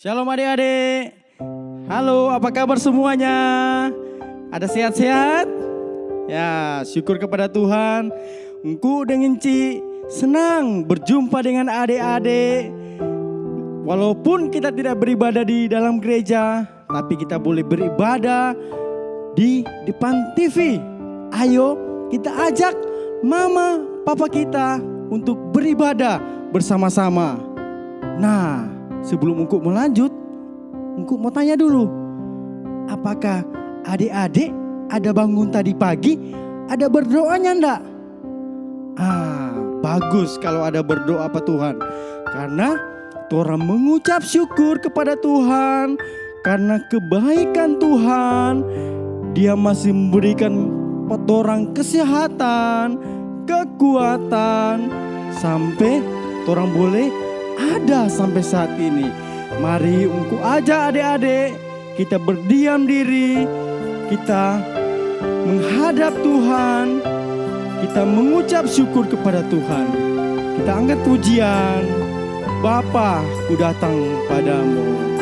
Shalom adik-adik. Halo, apa kabar semuanya? Ada sehat-sehat? Ya, syukur kepada Tuhan. Engku dengan Ci senang berjumpa dengan adik-adik. Walaupun kita tidak beribadah di dalam gereja, tapi kita boleh beribadah di depan TV. Ayo kita ajak mama, papa kita untuk beribadah bersama-sama. Nah, sebelum Engku melanjut, Engku mau tanya dulu. Apakah adik-adik ada bangun tadi pagi, ada berdoanya enggak? Bagus kalau ada berdoa Pak Tuhan. Karena orang mengucap syukur kepada Tuhan. Karena kebaikan Tuhan, Dia masih memberikan orang kesehatan, kekuatan, sampai orang boleh ada sampai saat ini. Mari Engku ajak adik-adik kita berdiam diri, kita menghadap Tuhan, kita mengucap syukur kepada Tuhan. Kita angkat pujian, Bapa, ku datang padamu.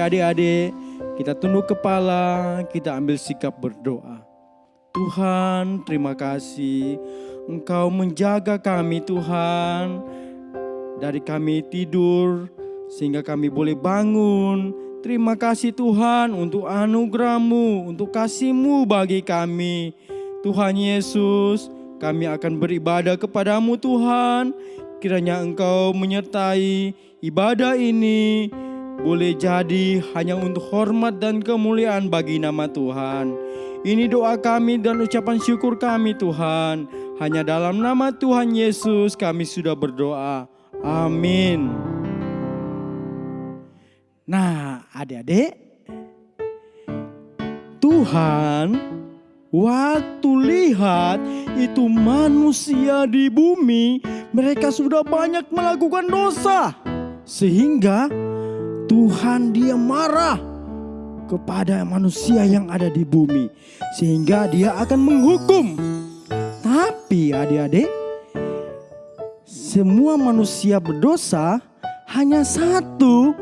Adik-adik, kita tunduk kepala, kita ambil sikap berdoa. Tuhan, terima kasih Engkau menjaga kami Tuhan. Dari kami tidur sehingga kami boleh bangun. Terima kasih Tuhan untuk anugerah-Mu, untuk kasih-Mu bagi kami. Tuhan Yesus, kami akan beribadah kepadamu Tuhan. Kiranya Engkau menyertai ibadah ini. Boleh jadi hanya untuk hormat dan kemuliaan bagi nama Tuhan. Ini doa kami dan ucapan syukur kami Tuhan. Hanya dalam nama Tuhan Yesus kami sudah berdoa. Amin. Nah adik-adik, Tuhan waktu lihat itu manusia di bumi, mereka sudah banyak melakukan dosa. Sehingga Tuhan Dia marah. kepada manusia yang ada di bumi, sehingga dia akan menghukum. Tapi adik-adik, semua manusia berdosa, hanya satu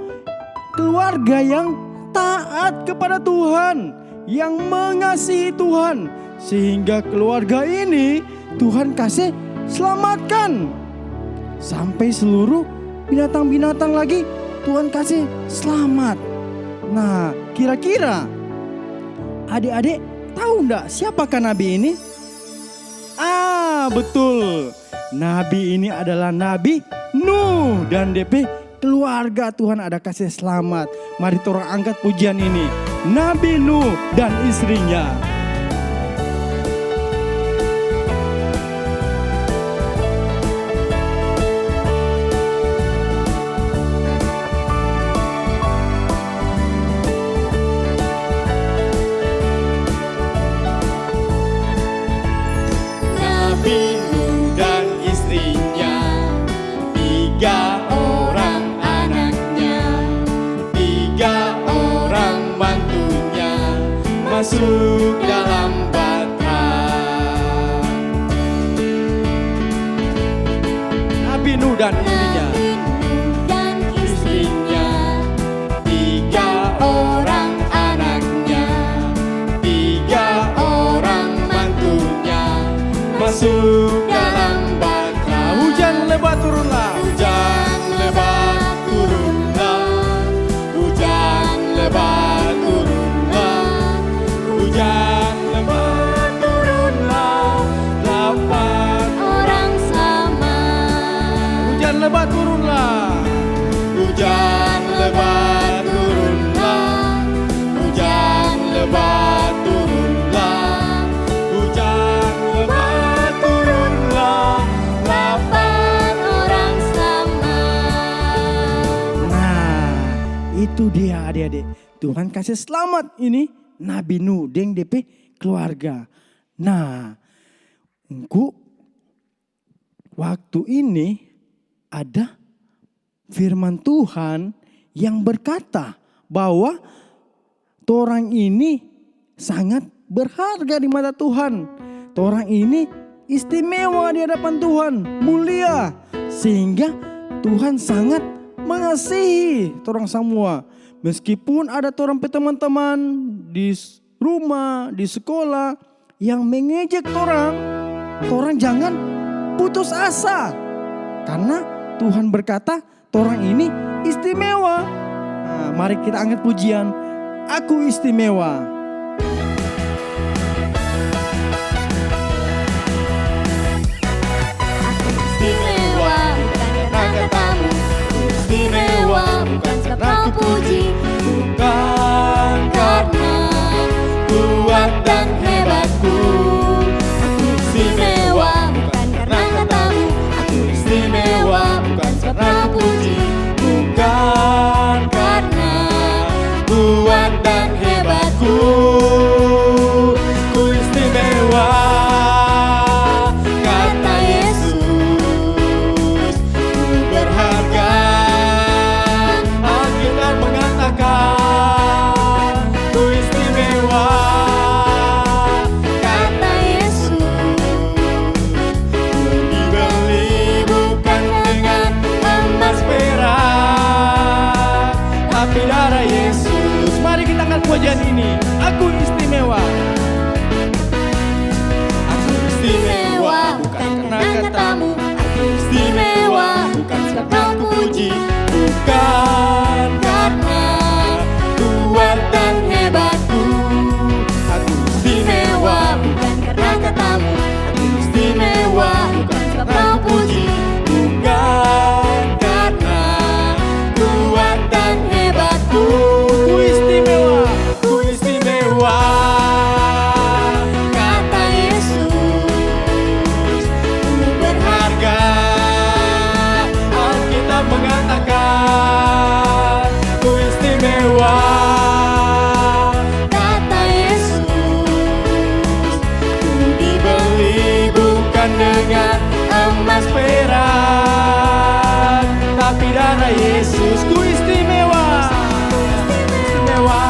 keluarga yang taat kepada Tuhan, yang mengasihi Tuhan, sehingga keluarga ini Tuhan kasih selamatkan. Sampai seluruh binatang-binatang lagi Tuhan kasih selamat. Nah, kira-kira adik-adik tahu enggak siapakah nabi ini? Betul. Nabi ini adalah Nabi Nuh dan DP keluarga Tuhan ada kasih selamat. Mari kita angkat pujian ini. Nabi Nuh dan istrinya. Masuk dalam batra. Nabi Nuh dan istrinya, 3 orang anaknya, 3 orang mantunya, masuk dalam batra. Hujan lebat turunlah. Hujan lebat turunlah. Hujan lebat turunlah. Hujan lebat turunlah. 8 orang selamat. Hujan lebat turunlah. Hujan lebat turunlah. Hujan lebat turunlah. Hujan lebat turunlah. 8 orang selamat. Nah, itu dia adik-adik. Tuhan kasih selamat ini Nabi Nuh dan DP keluarga. Nah, waktu ini ada firman Tuhan yang berkata bahwa orang ini sangat berharga di mata Tuhan. Orang ini istimewa di hadapan Tuhan, mulia, sehingga Tuhan sangat mengasihi orang semua. Meskipun ada orang teman-teman di rumah, di sekolah yang mengejek orang jangan putus asa. Karena Tuhan berkata, orang ini istimewa. Nah, mari kita angkat pujian, Aku Istimewa. Istimewa bukan karena katamu, istimewa bukan sebab kau puji, bukan karena kuat dan hebatku. Aku istimewa bukan karena katamu, aku istimewa bukan sebab kau puji, bukan karena kuat dan hebatku. Ku istimewa, kata Yesus, ku berharga. Alkitab mengatakan ku istimewa, kata Yesus, ku dibeli bukan dengan emas perak, tapi darah Yesus. Mari kita angkat pujian ini, Aku Istimewa. Aku istimewa bukan karena katamu, aku istimewa bukan sebab kau puji, bukan karena kuat dan hebatku. Aku istimewa bukan karena katamu, aku istimewa bukan sebab kau puji, bukan karena kuat dan hebatku. Ku istimewa. Ku istimewa, kata Yesus, ku berharga. Alkitab mengatakan ku istimewa, kata Yesus, ku dibeli bukan dengan emas perak, tapi darah Yesus. Ku istimewa, istimewa.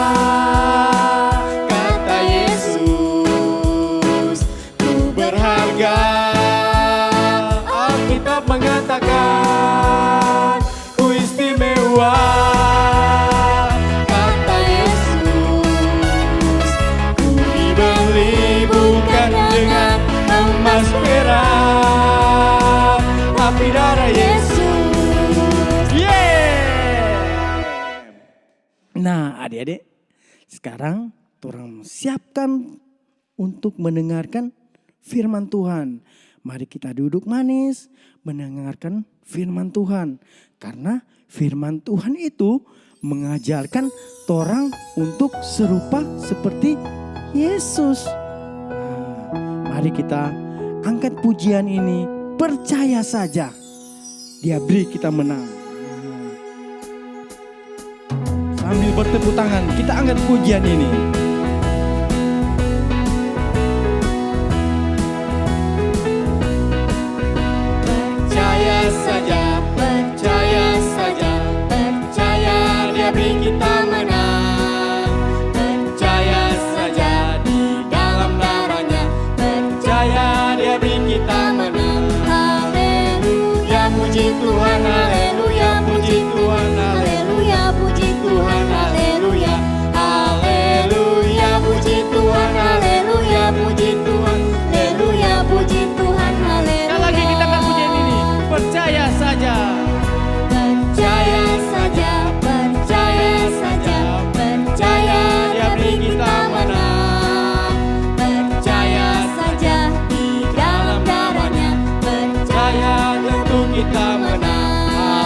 adik-adik, sekarang orang siapkan untuk mendengarkan firman Tuhan. Mari kita duduk manis mendengarkan firman Tuhan. Karena firman Tuhan itu mengajarkan orang untuk serupa seperti Yesus. Mari kita angkat pujian ini, percaya saja Dia beri kita menang. Sambil bertepuk tangan, kita angkat pujian ini. Percaya saja, percaya saja, percaya Dia beri kita menang. Percaya saja di dalam namanya, percaya Dia beri kita menang. Haleluya, puji Tuhan, haleluya, puji Tuhan, haleluya, puji Tuhan, haleluya, haleluya, puji Tuhan, haleluya, puji Tuhan, haleluya, puji Tuhan, haleluya. Sekali lagi kita akan pujian ini, percaya saja. Percaya saja, percaya saja, percaya Dia beri kita menang. Percaya saja di dalam namanya, percaya tentu kita menang.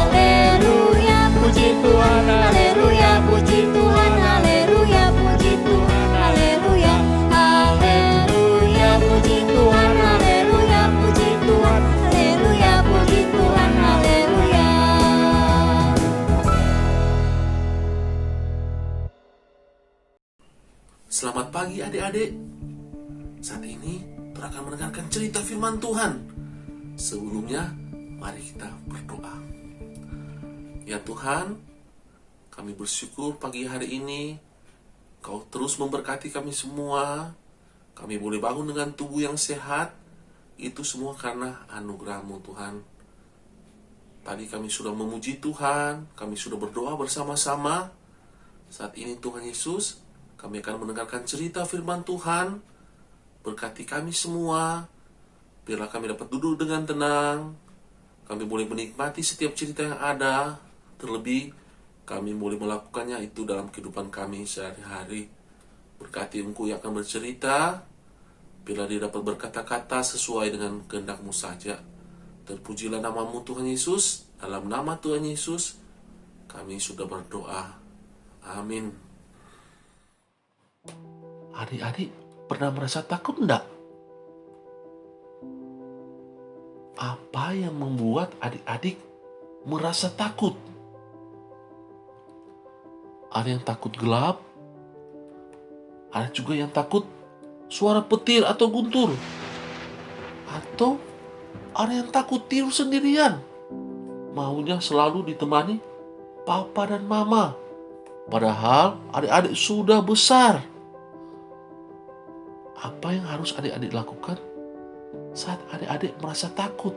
Haleluya, puji Tuhan, haleluya, puji Tuhan, haleluya, puji Tuhan, haleluya, haleluya, puji Tuhan, haleluya, puji Tuhan, haleluya, puji Tuhan, haleluya. Selamat pagi adik-adik. Saat ini kita akan mendengarkan cerita firman Tuhan. Sebelumnya, mari kita berdoa. Ya Tuhan, kami bersyukur pagi hari ini Kau terus memberkati kami semua. Kami boleh bangun dengan tubuh yang sehat. Itu semua karena anugerah-Mu Tuhan. Tadi kami sudah memuji Tuhan, kami sudah berdoa bersama-sama. Saat ini Tuhan Yesus, kami akan mendengarkan cerita firman Tuhan. Berkati kami semua. Biarlah kami dapat duduk dengan tenang. Kami boleh menikmati setiap cerita yang ada. Terlebih, kami boleh melakukannya itu dalam kehidupan kami sehari-hari. Berkati Engkau yang akan bercerita. Biarlah dia dapat berkata-kata sesuai dengan kehendak-Mu saja. Terpujilah nama-Mu Tuhan Yesus. Dalam nama Tuhan Yesus, kami sudah berdoa. Amin. Adik-adik pernah merasa takut enggak? Apa yang membuat adik-adik merasa takut? Ada yang takut gelap, ada juga yang takut suara petir atau guntur, atau ada yang takut tidur sendirian, maunya selalu ditemani papa dan mama, padahal adik-adik sudah besar. Apa yang harus adik-adik lakukan saat adik-adik merasa takut?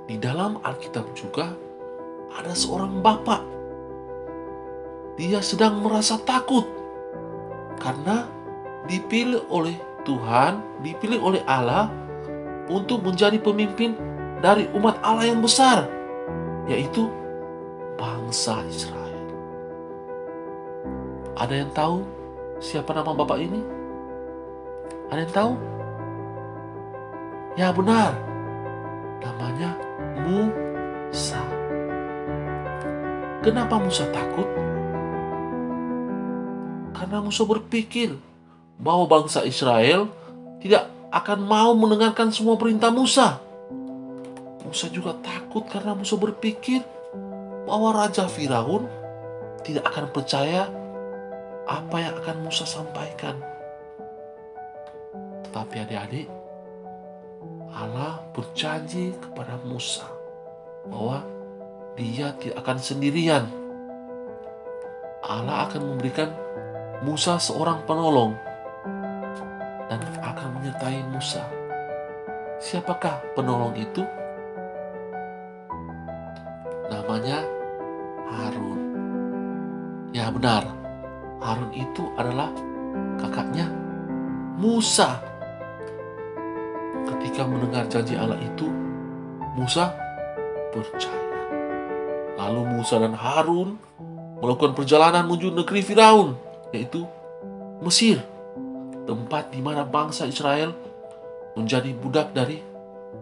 Di dalam Alkitab juga ada seorang bapak. Dia sedang merasa takut karena dipilih oleh Tuhan, dipilih oleh Allah untuk menjadi pemimpin dari umat Allah yang besar, yaitu bangsa Israel. Ada yang tahu siapa nama bapak ini? Ada yang tahu? Ya benar, namanya Musa. Kenapa Musa takut? Karena Musa berpikir bahwa bangsa Israel tidak akan mau mendengarkan semua perintah Musa. Musa juga takut karena Musa berpikir bahwa Raja Firaun tidak akan percaya apa yang akan Musa sampaikan. Tetapi adik-adik, Allah berjanji kepada Musa bahwa dia tidak akan sendirian. Allah akan memberikan Musa seorang penolong dan akan menyertai Musa. Siapakah penolong itu? Namanya Harun. Ya benar, Harun itu adalah kakaknya Musa. Ketika mendengar janji Allah itu, Musa percaya. Lalu Musa dan Harun melakukan perjalanan menuju negeri Firaun, yaitu Mesir, tempat di mana bangsa Israel menjadi budak dari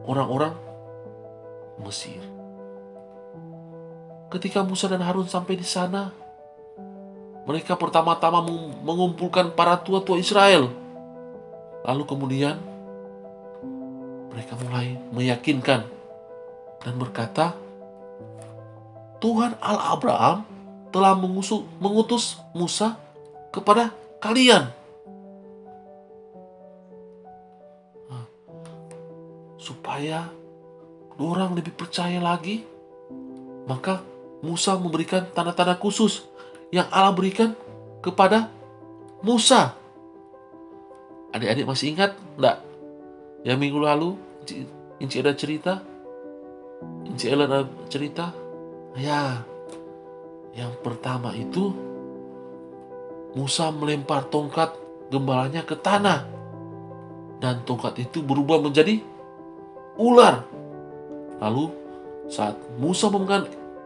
orang-orang Mesir. Ketika Musa dan Harun sampai di sana, mereka pertama-tama mengumpulkan para tua-tua Israel. Lalu kemudian mereka mulai meyakinkan dan berkata, Tuhan Allah Abraham telah mengutus Musa kepada kalian. Supaya orang lebih percaya lagi, maka Musa memberikan tanda-tanda khusus yang Allah berikan kepada Musa. Adik-adik masih ingat enggak? Yang minggu lalu Inci ada cerita, Inci Ellen ada cerita. Ya, yang pertama itu Musa melempar tongkat gembalanya ke tanah, dan tongkat itu berubah menjadi ular. Lalu saat Musa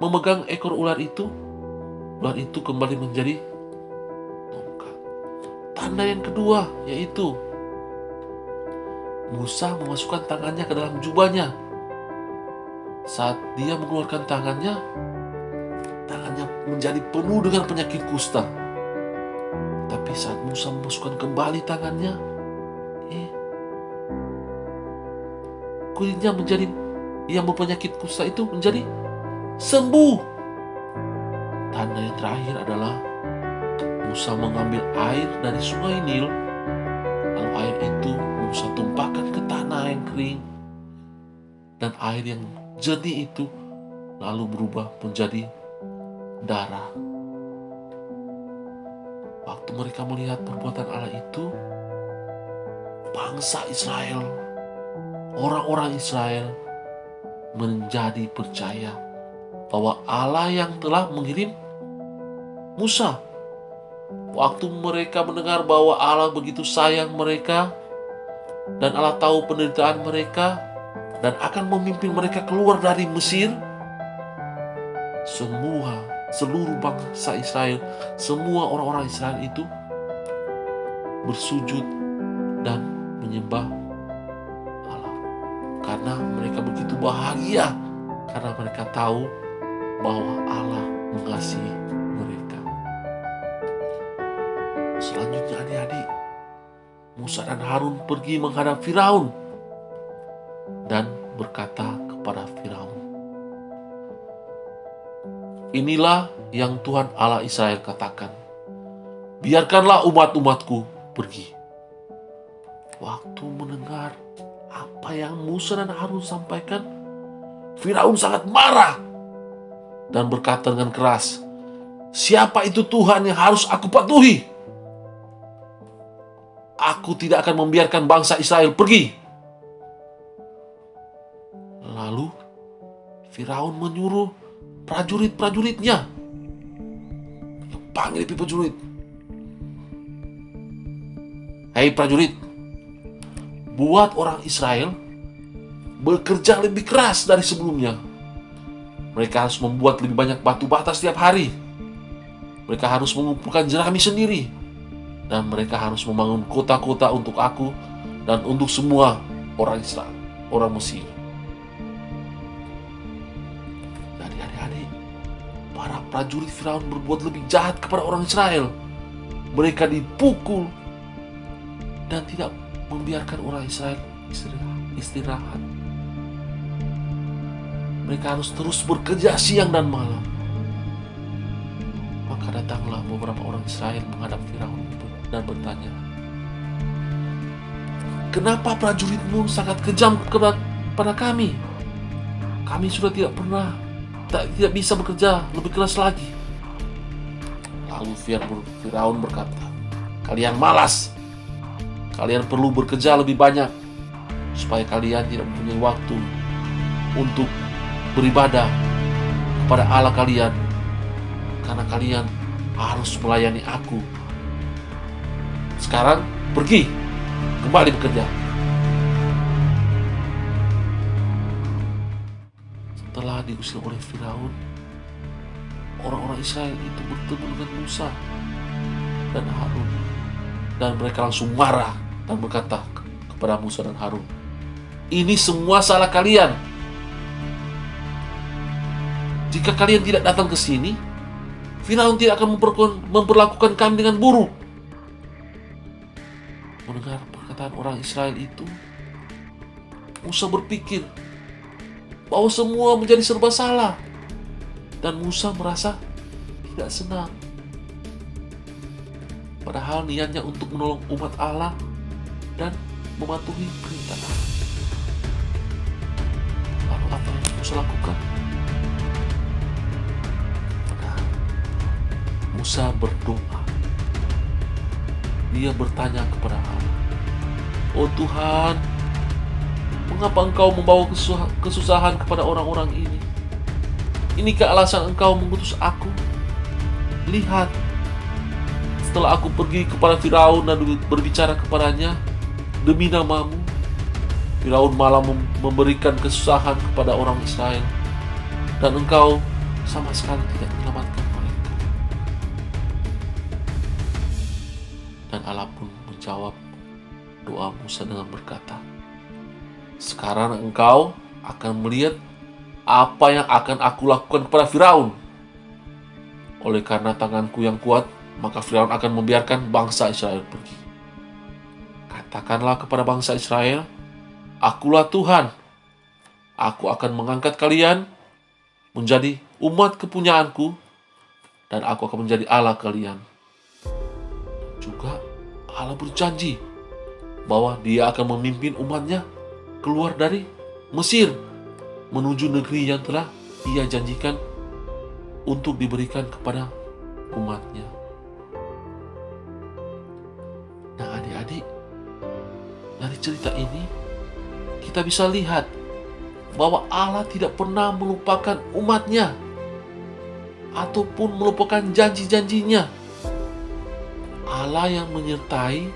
memegang ekor ular itu kembali menjadi tongkat. Tanda yang kedua yaitu Musa memasukkan tangannya ke dalam jubahnya. Saat dia mengeluarkan tangannya menjadi penuh dengan penyakit kusta. Tapi saat Musa memasukkan kembali tangannya, kulitnya menjadi yang berpenyakit kusta itu menjadi sembuh. Tanda yang terakhir adalah Musa mengambil air dari sungai Nil, lalu air itu Musa tumpahkan ke tanah yang kering, dan air yang jernih itu lalu berubah menjadi darah. Waktu mereka melihat perbuatan Allah itu, bangsa Israel, orang-orang Israel menjadi percaya bahwa Allah yang telah mengirim Musa. Waktu mereka mendengar bahwa Allah begitu sayang mereka, dan Allah tahu penderitaan mereka, dan akan memimpin mereka keluar dari Mesir, seluruh bangsa Israel, semua orang-orang Israel itu bersujud dan menyembah Allah. Karena mereka begitu bahagia, karena mereka tahu bahwa Allah mengasihi mereka. Selanjutnya adik-adik, Musa dan Harun pergi menghadap Firaun dan berkata kepada Firaun, inilah yang Tuhan Allah Israel katakan, biarkanlah umat-umatku pergi. Waktu mendengar apa yang Musa dan Harun sampaikan, Firaun sangat marah dan berkata dengan keras, siapa itu Tuhan yang harus aku patuhi? Aku tidak akan membiarkan bangsa Israel pergi. Lalu Firaun menyuruh prajurit-prajuritnya, panggil prajurit. Hei prajurit, buat orang Israel bekerja lebih keras dari sebelumnya. Mereka harus membuat lebih banyak batu bata setiap hari. Mereka harus mengumpulkan jerami sendiri. Dan mereka harus membangun kota-kota untuk aku dan untuk semua orang Israel, orang Mesir. Jadi adik-adik, para prajurit Firaun berbuat lebih jahat kepada orang Israel. Mereka dipukul dan tidak membiarkan orang Israel istirahat. Mereka harus terus bekerja siang dan malam. Maka datanglah beberapa orang Israel menghadap Firaun dan bertanya, kenapa prajuritmu sangat kejam kepada kami? Kami sudah tidak bisa bekerja lebih keras lagi. Lalu Firaun berkata, kalian malas. Kalian perlu bekerja lebih banyak supaya kalian tidak mempunyai waktu untuk beribadah kepada Allah kalian, karena kalian harus melayani aku. Sekarang pergi, kembali bekerja. Setelah diusir oleh Firaun, orang-orang Israel itu bertemu dengan Musa dan Harun. Dan mereka langsung marah dan berkata kepada Musa dan Harun, "Ini semua salah kalian. Jika kalian tidak datang ke sini, Firaun tidak akan memperlakukan kami dengan buruk." Mendengar perkataan orang Israel itu, Musa berpikir bahwa semua menjadi serba salah. Dan Musa merasa tidak senang. Padahal niatnya untuk menolong umat Allah dan mematuhi perintah Allah. Lalu apa yang Musa lakukan? Padahal Musa berdoa. Dia bertanya kepada Allah, "Oh Tuhan, mengapa Engkau membawa kesusahan kepada orang-orang ini? Inikah alasan Engkau mengutus aku? Lihat, setelah aku pergi kepada Firaun dan berbicara kepadanya demi nama-Mu, Firaun malah memberikan kesusahan kepada orang Israel, dan Engkau sama sekali tidak menyelamatkan mereka." Dan Allah pun menjawab doa Musa dengan berkata, "Sekarang engkau akan melihat apa yang akan aku lakukan kepada Firaun. Oleh karena tanganku yang kuat, maka Firaun akan membiarkan bangsa Israel pergi. Katakanlah kepada bangsa Israel, Akulah Tuhan. Aku akan mengangkat kalian menjadi umat kepunyaanku, dan aku akan menjadi Allah kalian." Juga Allah berjanji bahwa Dia akan memimpin umatnya keluar dari Mesir menuju negeri yang telah Ia janjikan untuk diberikan kepada umatnya. Nah adik-adik, dari cerita ini kita bisa lihat bahwa Allah tidak pernah melupakan umatnya ataupun melupakan janji-janjinya. Allah yang menyertai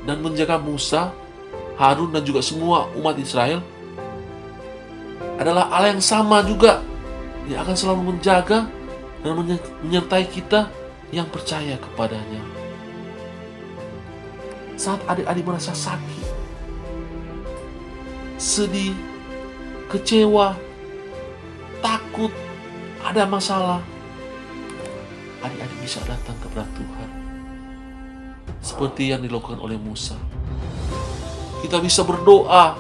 dan menjaga Musa, Harun dan juga semua umat Israel adalah Allah yang sama juga. Dia akan selalu menjaga dan menyertai kita yang percaya kepadanya. Saat adik-adik merasa sakit, sedih, kecewa, takut, ada masalah, adik-adik bisa datang kepada Tuhan seperti yang dilakukan oleh Musa. Kita bisa berdoa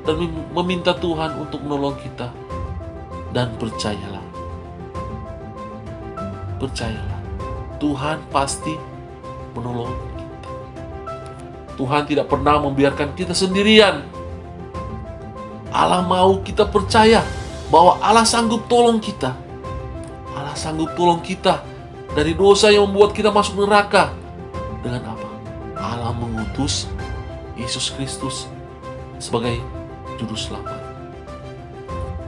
dan meminta Tuhan untuk menolong kita. Dan percayalah, Tuhan pasti menolong kita. Tuhan tidak pernah membiarkan kita sendirian. Allah mau kita percaya bahwa Allah sanggup tolong kita. Allah sanggup tolong kita dari dosa yang membuat kita masuk neraka. Dengan apa? Allah mengutus Yesus Kristus sebagai juru selamat.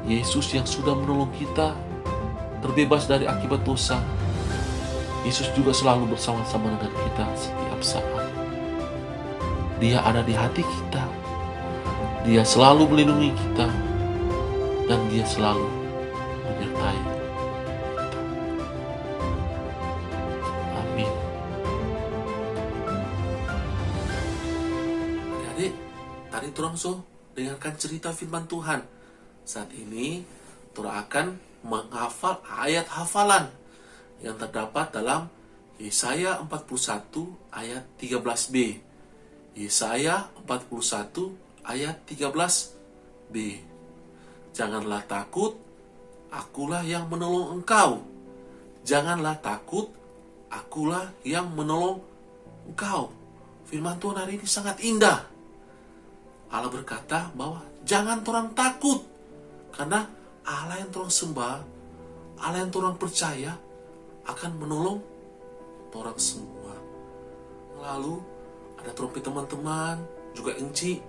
Yesus yang sudah menolong kita terbebas dari akibat dosa. Yesus juga selalu bersama-sama dengan kita setiap saat. Dia ada di hati kita. Dia selalu melindungi kita. Dan Dia selalu menyertai kita. Amin. Adik-adik, tadi turang dengarkan cerita firman Tuhan. Saat ini, Tora akan menghafal ayat hafalan yang terdapat dalam Yesaya 41 ayat 13b. Yesaya 41 ayat 13b. Janganlah takut, akulah yang menolong engkau. Janganlah takut, akulah yang menolong engkau. Firman Tuhan hari ini sangat indah. Allah berkata bahwa jangan torang takut. Karena Allah yang torang sembah, Allah yang torang percaya akan menolong torang semua. Lalu ada trompet teman-teman, juga Enci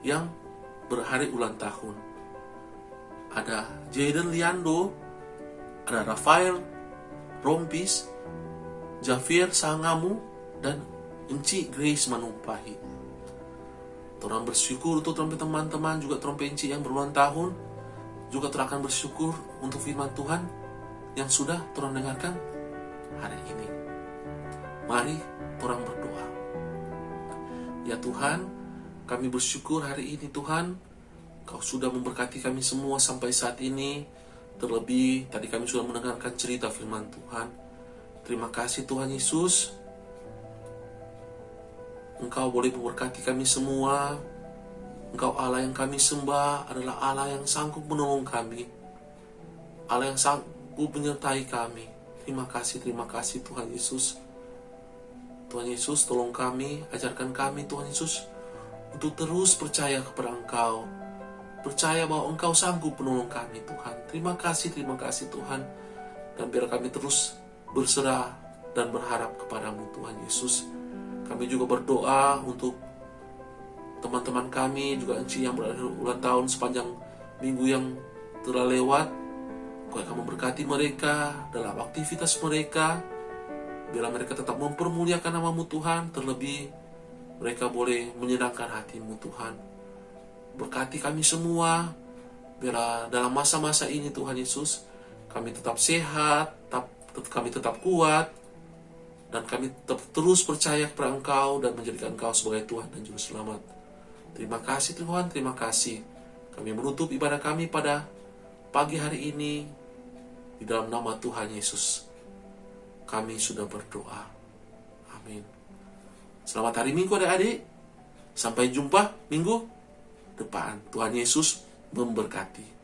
yang berhari ulang tahun. Ada Jaden Liando, ada Rafael Rompis, Javier Sangamu, dan Enci Grace Manupahi. Torang bersyukur untuk trompet teman-teman, juga trompet Enci yang berulang tahun. Juga akan bersyukur untuk firman Tuhan yang sudah Tuhan dengarkan hari ini. Mari orang berdoa. Ya Tuhan, kami bersyukur hari ini Tuhan, Kau sudah memberkati kami semua sampai saat ini. Terlebih tadi kami sudah mendengarkan cerita firman Tuhan. Terima kasih Tuhan Yesus. Engkau boleh memberkati kami semua. Engkau Allah yang kami sembah adalah Allah yang sanggup menolong kami. Allah yang sanggup menyertai kami. Terima kasih Tuhan Yesus. Tuhan Yesus, tolong kami, ajarkan kami Tuhan Yesus untuk terus percaya kepada Engkau. Percaya bahwa Engkau sanggup menolong kami Tuhan. Terima kasih Tuhan. Dan biar kami terus berserah dan berharap kepadamu Tuhan Yesus. Kami juga berdoa untuk teman-teman kami, juga Enci yang berada ulang tahun sepanjang minggu yang telah lewat. Kau akan memberkati mereka dalam aktivitas mereka. Biarlah mereka tetap mempermuliakan nama-Mu Tuhan. Terlebih mereka boleh menyenangkan hati-Mu Tuhan. Berkati kami semua. Biarlah dalam masa-masa ini Tuhan Yesus, kami tetap sehat, kami tetap kuat, dan kami tetap terus percaya kepada Engkau dan menjadikan Engkau sebagai Tuhan dan Juru Selamat. Terima kasih Tuhan, terima kasih. Kami menutup ibadah kami pada pagi hari ini di dalam nama Tuhan Yesus. Kami sudah berdoa. Amin. Selamat hari Minggu adik-adik. Sampai jumpa minggu depan. Tuhan Yesus memberkati.